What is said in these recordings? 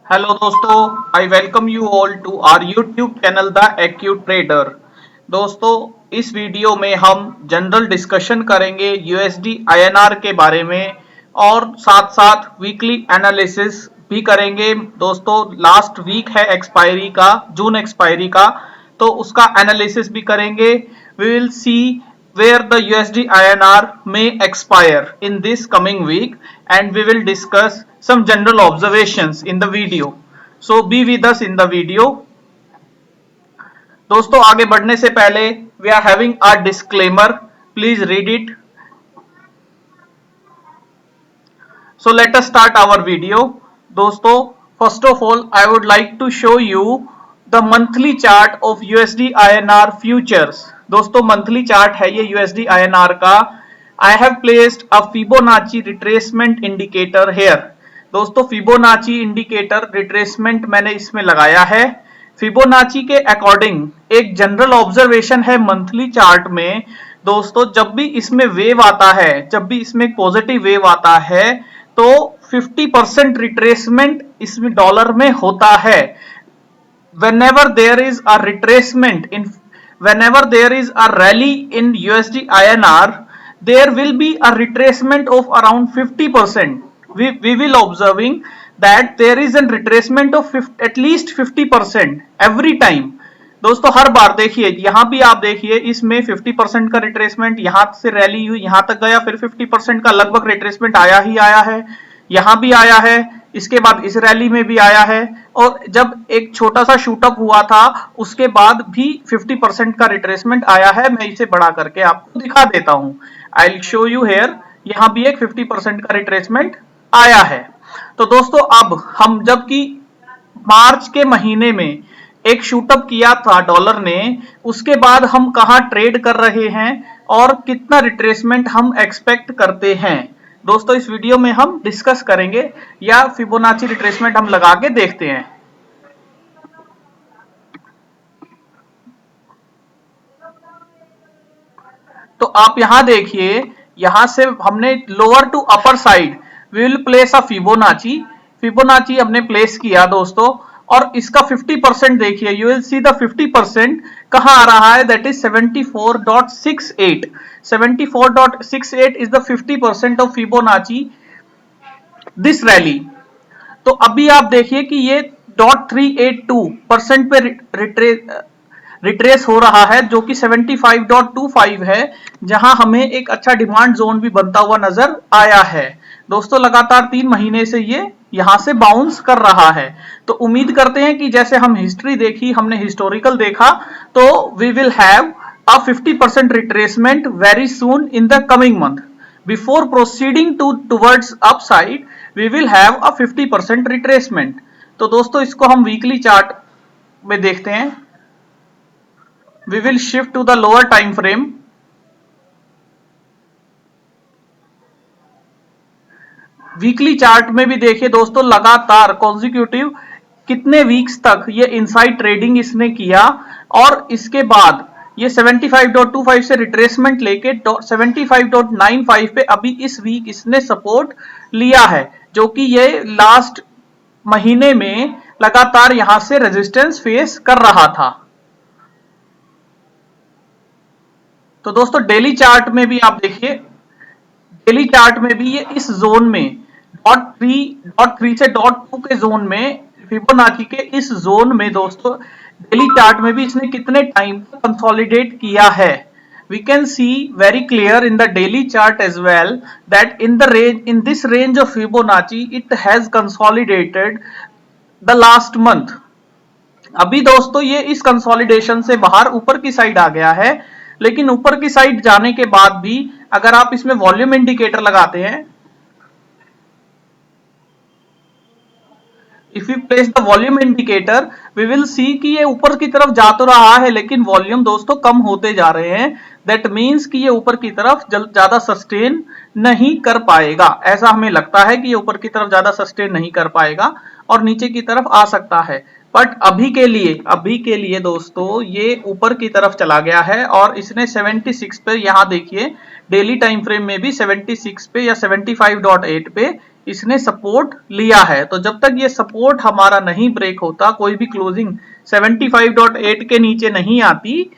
Hello दोस्तों, I welcome you all to our YouTube channel the acute trader. दोस्तों, इस video में हम जनरल डिस्कशन करेंगे यूएसडी आईएनआर के बारे में और साथ साथ वीकली एनालिसिस भी करेंगे। दोस्तों, लास्ट वीक है एक्सपायरी का, जून एक्सपायरी का, तो उसका एनालिसिस भी करेंगे। We will see where the USD INR may expire in this coming week and we will discuss some general observations in the video. So be with us in the video. दोस्तों, आगे बढ़ने से पहले we are having a disclaimer. Please read it. So let us start our video. दोस्तों, first of all I would like to show you the monthly chart of USD INR futures. दोस्तों, monthly chart है ये USD INR का। I have placed a Fibonacci retracement indicator here. दोस्तों, Fibonacci indicator retracement मैंने इसमें लगाया है। Fibonacci के अकॉर्डिंग एक जनरल ऑब्जर्वेशन है मंथली चार्ट में। दोस्तों, जब भी इसमें वेव आता है, जब भी इसमें पॉजिटिव वेव आता है, तो 50% रिट्रेसमेंट इसमें डॉलर में होता है। whenever there is a retracement in whenever there is a rally in USD INR, there will be a retracement of around 50%. We will observing that there is a retracement of at least 50% every time. दोस्तों, हर बार देखिए, यहां भी आप देखिए, इसमें 50% का retracement, यहां से रैली हुई, यहां तक गया, फिर 50% का लगभग रिट्रेसमेंट आया ही आया है, यहां भी आया है, इसके बाद इस रैली में भी आया है, और जब एक छोटा सा शूटअप हुआ था उसके बाद भी 50% का रिट्रेसमेंट आया है। मैं इसे बढ़ा करके आपको दिखा देता हूं। I will show you here, यहां भी एक 50% का रिट्रेसमेंट आया है। तो दोस्तों, अब हम जबकि मार्च के महीने में एक शूटअप किया था डॉलर ने, उसके बाद हम कहां ट्रेड कर रहे हैं और कितना रिट्रेसमेंट हम एक्सपेक्ट करते हैं, दोस्तों इस वीडियो में हम डिस्कस करेंगे, या फिबोनाची रिट्रेसमेंट हम लगा के देखते हैं। तो आप यहां देखिए, यहां से हमने lower to upper side we will place a Fibonacci. Fibonacci हमने प्लेस किया दोस्तों, और इसका 50% देखिए, यू विल सी द 50% कहां आ रहा है, that is 74.68। 74.68 is the 50% of Fibonacci this rally. तो अभी आप देखिए कि ये .382% पे रिट्रेस हो रहा है, जो कि 75.25 है, जहां हमें एक अच्छा डिमांड जोन भी बनता हुआ नजर आया है। दोस्तों, लगातार 3 महीने से ये यहां से बाउंस कर रहा है। तो उम्मीद करते हैं कि जैसे हम हिस्ट्री देखी, हमने हिस्टोरिकल देखा, तो we will have a 50% retracement very soon in the coming month. Before proceeding towards upside, we will have a 50% retracement. तो दोस्तों, इसको हम वीकली चार्ट में देखते हैं। We will shift to the lower time frame. Weekly chart में भी देखिए दोस्तों, लगातार कॉन्जिक्यूटिव कितने वीक्स तक ये इनसाइड ट्रेडिंग इसने किया, और इसके बाद ये 75.25 से रिट्रेसमेंट लेके 75.95 पे अभी इस वीक इसने सपोर्ट लिया है, जो कि ये लास्ट महीने में लगातार यहां से रेजिस्टेंस फेस कर रहा था। तो दोस्तों, डेली चार्ट में भी आप देखिए, डेली चार्ट में भी ये इस जोन में .3 से .2 के जोन में, फिबोनाची के इस जोन में दोस्तों डेली चार्ट में भी इसने कितने टाइम कंसोलिडेट किया है। We can see very clear in the daily chart as well that in this range of Fibonacci it has consolidated the last month. अभी दोस्तों ये इस कंसोलिडेशन से बाहर ऊपर की साइड आ गया है, लेकिन ऊपर की साइड जाने के बाद भी अगर आप इसमें वॉल्यूम इंडिकेटर लगाते हैं, if you place the volume indicator, we will see कि ये ऊपर की तरफ जा तो रहा है, लेकिन वॉल्यूम दोस्तों कम होते जा रहे हैं। दैट मीन्स कि ये ऊपर की तरफ ज्यादा सस्टेन नहीं कर पाएगा। ऐसा हमें लगता है कि ये ऊपर की तरफ ज्यादा सस्टेन नहीं कर पाएगा और नीचे की तरफ आ सकता है। बट अभी के लिए दोस्तों ये ऊपर की तरफ चला गया है, और इसने 76 पे, यहां देखिए डेली टाइम फ्रेम में भी 76 पे या 75.8 पे इसने सपोर्ट लिया है। तो जब तक ये सपोर्ट हमारा नहीं ब्रेक होता, कोई भी क्लोजिंग 75.8 के नीचे नहीं आती,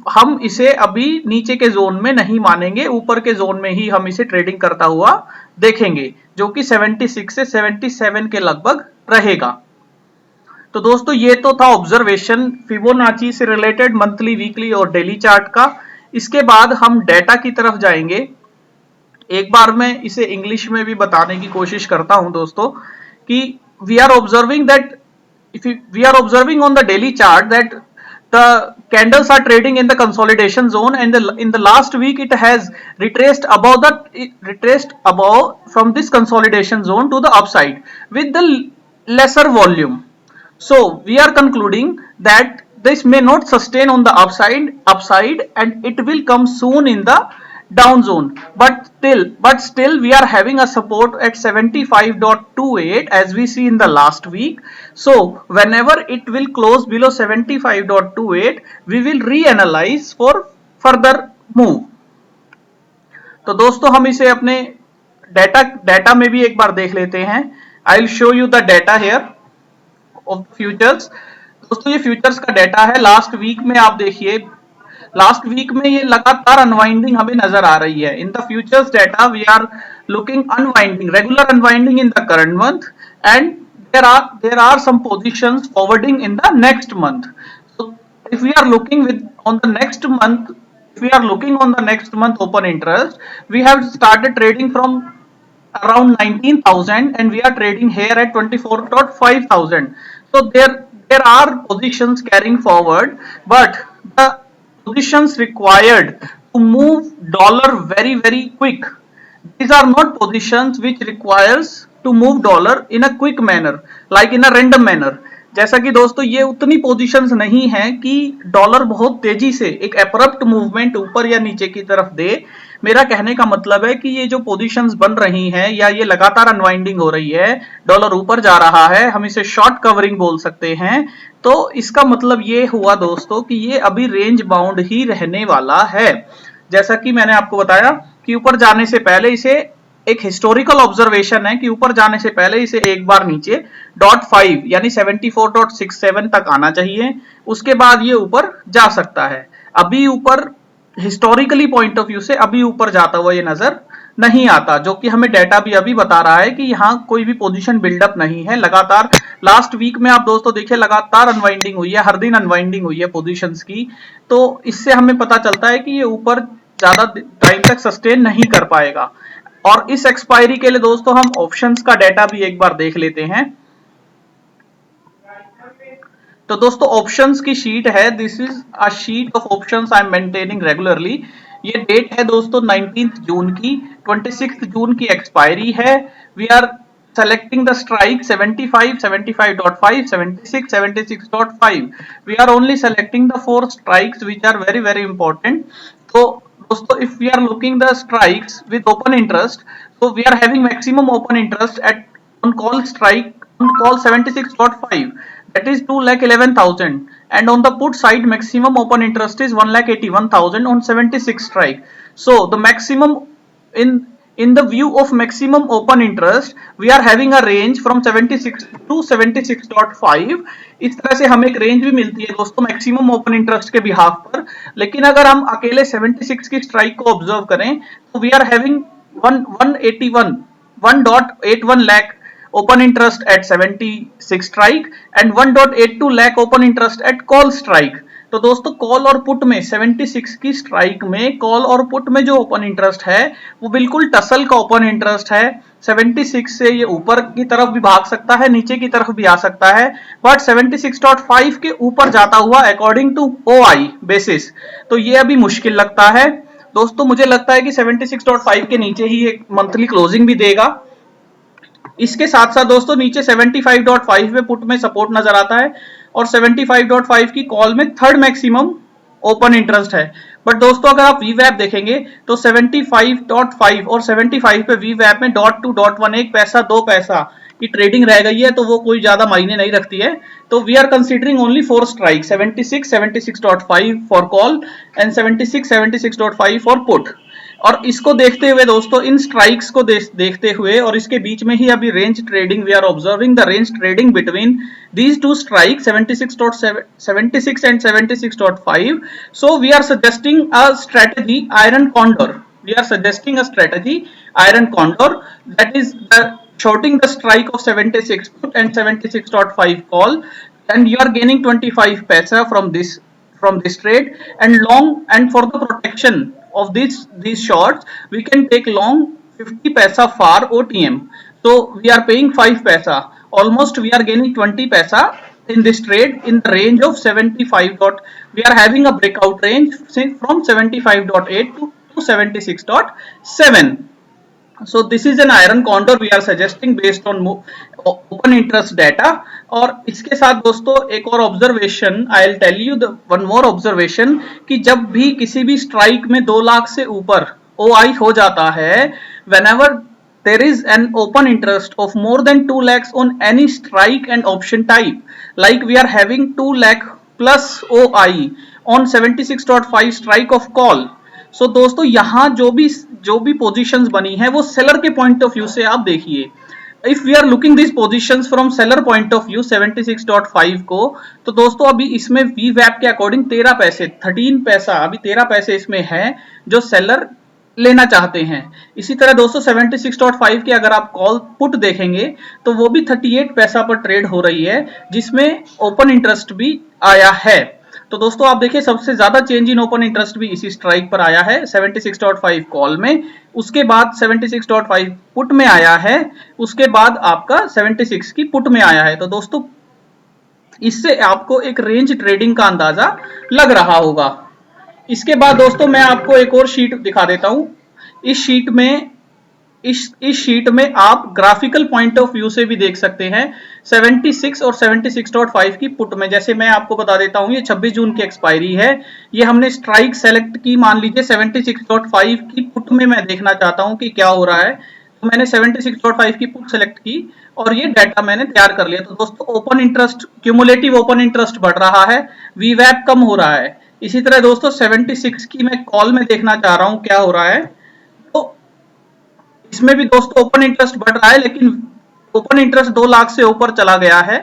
हम इसे अभी नीचे के जोन में नहीं मानेंगे, ऊपर के जोन में ही हम इसे ट्रेडिंग करता हुआ देखेंगे, जो कि 76 से 77 के लगभग रहेगा। तो दोस्तों ये तो था ऑब्जर्वेशन फिबोनाची से रिलेटेड मंथली, वीकली और डेली चार्ट का। इसके बाद हम डेटा की तरफ जाएंगे। एक बार मैं इसे इंग्लिश में भी बताने की कोशिश करता हूं दोस्तों कि we are observing that if we are observing on the daily chart that the candles are trading in the consolidation zone, and in the last week it has retraced above from this consolidation zone to the upside with the lesser volume. So we are concluding that this may not sustain on the upside and it will come soon in the down zone, but still we are having a support at 75.28 as we see in the last week. So whenever it will close below 75.28, we will reanalyze for further move. तो दोस्तों हम इसे अपने data में भी एक बार देख लेते हैं। आई will show you the data here of futures. दोस्तों ये फ्यूचर्स का डेटा है लास्ट वीक में। आप देखिए लास्ट वीक में ये लगातार अनवाइंडिंग हमें नजर आ रही है। In the futures data we are looking unwinding, regular unwinding in the current month, and there are some positions forwarding in the next month. So if we are looking on the next month, if we are looking on the next month open interest, we have started trading from around 19,000 and we are trading here at 24.5 thousand. So there are positions carrying forward, but the positions required to move dollar very quick, these are not positions which requires to move dollar in a quick manner, like in a random manner. जैसा कि दोस्तों ये उतनी positions नहीं है कि dollar बहुत तेजी से एक एब्रप्ट मूवमेंट ऊपर या नीचे की तरफ दे। मेरा कहने का मतलब है कि ये जो पोजीशंस बन रही हैं या ये लगातार अनवाइंडिंग हो रही है, डॉलर ऊपर जा रहा है, हम इसे शॉर्ट कवरिंग बोल सकते हैं। तो इसका मतलब ये हुआ दोस्तों कि ये अभी रेंज बाउंड ही रहने वाला है। जैसा कि मैंने आपको बताया कि ऊपर जाने से पहले इसे एक हिस्टोरिकल ऑब्जर्वेशन है कि ऊपर जाने से पहले इसे एक बार नीचे .5 यानी 74.67 तक आना चाहिए, उसके बाद ये ऊपर जा सकता है। अभी ऊपर हिस्टोरिकली पॉइंट ऑफ व्यू से अभी ऊपर जाता हुआ ये नजर नहीं आता, जो कि हमें डेटा भी अभी बता रहा है कि यहाँ कोई भी पोजीशन बिल्डअप नहीं है। लगातार लास्ट वीक में आप दोस्तों देखिए लगातार अनवाइंडिंग हुई है, हर दिन अनवाइंडिंग हुई है पोजीशंस की। तो इससे हमें पता चलता है कि ये ऊपर ज्यादा टाइम तक सस्टेन नहीं कर पाएगा। और इस एक्सपायरी के लिए दोस्तों हम ऑप्शंस का डेटा भी एक बार देख लेते हैं। तो दोस्तों ऑप्शंस की शीट है, this is a sheet of options I am maintaining regularly. ये डेट है दोस्तों 19 जून की, 26 जून की एक्सपायरी है। We are selecting the strike 75, 75.5, 76, 76.5. We are only selecting the 4 strikes which are very important. So दोस्तों if we are looking the strikes with open interest, so we are having maximum open interest at on call strike on call 76.5, that is 2,11,000, and on the put side maximum open interest is 1,81,000 on 76 strike. So the maximum in the view of maximum open interest we are having a range from 76 to 76.5. इस तरह से हमें एक range भी मिलती है दोस्तों maximum open interest के बिहाफ पर। लेकिन अगर हम अकेले 76 की स्ट्राइक को ऑब्जर्व करें तो we are having 1.81 lakh open interest at 76 strike and 1.82 lakh open interest at call strike. तो दोस्तों कॉल और पुट में 76 की स्ट्राइक में कॉल और पुट में जो ओपन इंटरेस्ट है वो बिल्कुल टसल का ओपन इंटरेस्ट है। 76 से ये ऊपर की तरफ भी भाग सकता है, नीचे की तरफ भी आ सकता है, बट 76.5 के ऊपर जाता हुआ अकॉर्डिंग टू OI बेसिस तो ये अभी मुश्किल लगता है दोस्तों। मुझे लगता है कि 76.5 के नीचे ही एक मंथली क्लोजिंग भी देगा। इसके साथ साथ दोस्तों नीचे 75.5 में पुट में सपोर्ट नजर आता है और 75.5 की कॉल में थर्ड मैक्सिमम ओपन इंटरेस्ट है। बट दोस्तों अगर आप वीवैप देखेंगे तो 75.5 और 75 पे वीवैप में .2.1 1 पैसा 2 पैसा की ट्रेडिंग रह गई है, तो वो कोई ज्यादा मायने नहीं रखती है। तो we are considering only 4 strike 76, 76.5 for call and 76, 76.5 for put. और इसको देखते हुए दोस्तों, इन स्ट्राइक्स को देखते हुए और इसके बीच में ही अभी range trading, we are observing the range trading between these two strikes 76 and 76.5. So we are suggesting a strategy iron condor. We are suggesting a strategy iron condor, that is shorting the strike of 76 put and 76.5 call, and you are gaining 25 paisa from this trade. And long, and for the protection of these shorts, we can take long 50 paisa far OTM. So we are paying 5 paisa, almost we are gaining 20 paisa in this trade in the range of 75 dot. We are having a breakout range from 75.8 to 76.7. So this is an iron condor we are suggesting based on open interest data. और इसके साथ दोस्तों एक और observation, I will tell you the one more observation, कि जब भी किसी भी स्ट्राइक में 2 लाख से ऊपर OI हो जाता है, whenever there is an open interest of more than 2 lakhs on any strike and option type, like we are having 2 lakh plus OI on 76.5 strike of call. सो दोस्तों यहाँ जो भी पोजीशंस बनी है वो सेलर के पॉइंट ऑफ व्यू से आप देखिए. If we are looking this positions from seller point of view 76.5 को, तो दोस्तों अभी इसमें वीवैप के अकॉर्डिंग 13 पैसे 13 पैसा अभी 13 पैसे इसमें है जो सेलर लेना चाहते हैं. इसी तरह दोस्तों 76.5 के अगर आप कॉल पुट देखेंगे तो वो भी 38 पैसा पर ट्रेड हो रही है, जिसमें ओपन इंटरेस्ट भी आया है. तो दोस्तों आप देखिए सबसे ज्यादा चेंज इन ओपन इंटरेस्ट भी इसी स्ट्राइक पर आया है 76.5 कॉल में, उसके बाद 76.5 पुट में आया है, उसके बाद आपका 76 की पुट में आया है. तो दोस्तों इससे आपको एक रेंज ट्रेडिंग का अंदाजा लग रहा होगा. इसके बाद दोस्तों मैं आपको एक और शीट दिखा देता हूं. इस शीट में आप ग्राफिकल पॉइंट ऑफ व्यू से भी देख सकते हैं 76 और 76.5 की पुट में. जैसे मैं आपको बता देता हूं, ये 26 जून की एक्सपायरी है. ये हमने स्ट्राइक सेलेक्ट की, मान लीजिए 76.5 की पुट में मैं देखना चाहता हूं कि क्या हो रहा है. तो मैंने 76.5 की पुट सेलेक्ट की और ये डाटा मैंने तैयार कर लिया. तो दोस्तों open interest, cumulative open interest बढ़ रहा है, वीवैप कम हो रहा है. इसी तरह दोस्तों 76 की मैं कॉल में देखना चाह रहा हूं क्या हो रहा है. इसमें भी दोस्तों ओपन इंटरेस्ट बढ़ रहा है, लेकिन ओपन इंटरेस्ट 2 लाख से ऊपर चला गया है.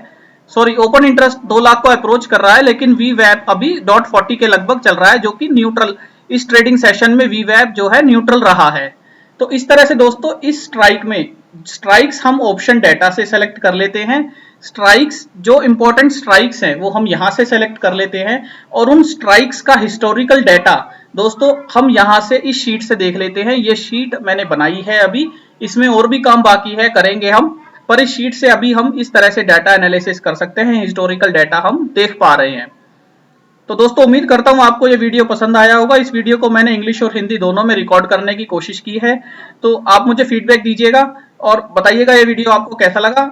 सॉरी, ओपन इंटरेस्ट 2 लाख को अप्रोच कर रहा है, लेकिन वीवैप अभी .40 के लगभग चल रहा है, जो कि न्यूट्रल, इस ट्रेडिंग सेशन में वीवैप जो है न्यूट्रल रहा है. तो इस तरह से दोस्तों इस स्ट्राइक में स्ट्राइक्स हम ऑप्शन डेटा से सेलेक्ट कर लेते हैं. स्ट्राइक्स जो इंपॉर्टेंट स्ट्राइक्स हैं वो हम यहां से सेलेक्ट कर लेते हैं, और उन स्ट्राइक्स का हिस्टोरिकल डाटा दोस्तों हम यहां से इस शीट से देख लेते हैं. ये शीट मैंने बनाई है, अभी इसमें और भी काम बाकी है, करेंगे हम, पर इस शीट से अभी हम इस तरह से डाटा एनालिसिस कर सकते हैं, हिस्टोरिकल डाटा हम देख पा रहे हैं. तो दोस्तों उम्मीद करता हूं आपको ये वीडियो पसंद आया होगा. इस वीडियो को मैंने इंग्लिश और हिंदी दोनों में रिकॉर्ड करने की कोशिश की है, तो आप मुझे फीडबैक दीजिएगा और बताइएगा ये वीडियो आपको कैसा लगा.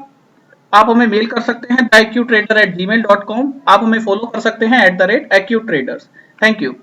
आप हमें मेल कर सकते हैं theaqtrader@gmail.com. आप हमें फॉलो कर सकते हैं @AccuTraders. Thank you.